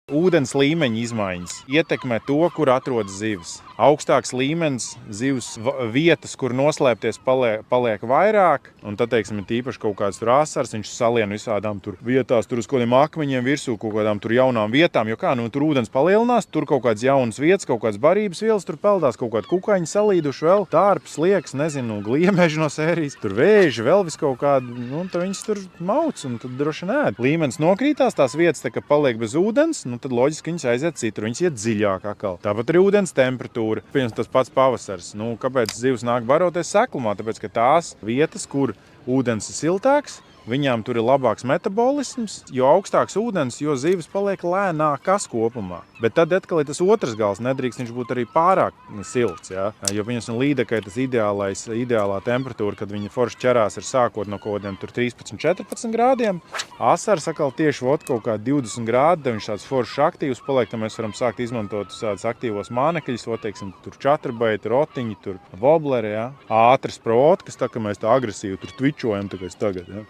Ūdens līmeņa izmaiņas ietekmē to, kur atrodas zivs. Augstāks līmenis zivs vietas, kur noslēpties, paliek vairāk. Un tad, teiksim, ir tīpaši kaut kāds tur asars, viņš salien visādām tur vietās, tur uz kaut kādiem akmeņiem virsū, kaut kādām tur jaunām vietām. Jo kā, tur ūdens palielinās, tur kaut kāds jauns vietas, kaut kāds barības vielas, tur peldās kaut kādi kukaiņi salīduši vēl, tārpi, slieks, nezinu, gliemeži no sērijas, tur vēži, vēl vis kaut kādi, tad viņas tur mauc un tad droši nēd. Līmenis nokrītās, tās vietas tā kā paliek bez ūdens, tad loģiski viņas aiziet citur, viņas iet dziļāk atkal. Tāpat arī ūdens temperatūra. Pirms tas pats pavasars. Kāpēc zivs nāk baroties seklumā? Tāpēc, ka tās vietas, kur ūdens ir siltāks, viņām tur ir labāks metabolisms, jo augstāks ūdens, jo zivis paliek lēnākas kopumā. Bet tad atkal ir tas otrs gals, nedrīkst viņš būt arī pārāk silts, ja? Jo viņas līdekai tas ideālā temperatūra, kad viņi forši ķerās ir sākot no kaut kādiem 13-14 grādiem. Asars atkal tieši kaut kā 20 grādi, tad viņš tāds foršs aktīvs paliek, tad mēs varam sākt izmantot tādus aktīvos mānekļus, teiksim, tur čatrbaiti, rotiņi, tur vobleri, ja? Ātras protkas, tā kā mēs tā agresīvi tur tvičojam tagad, ja?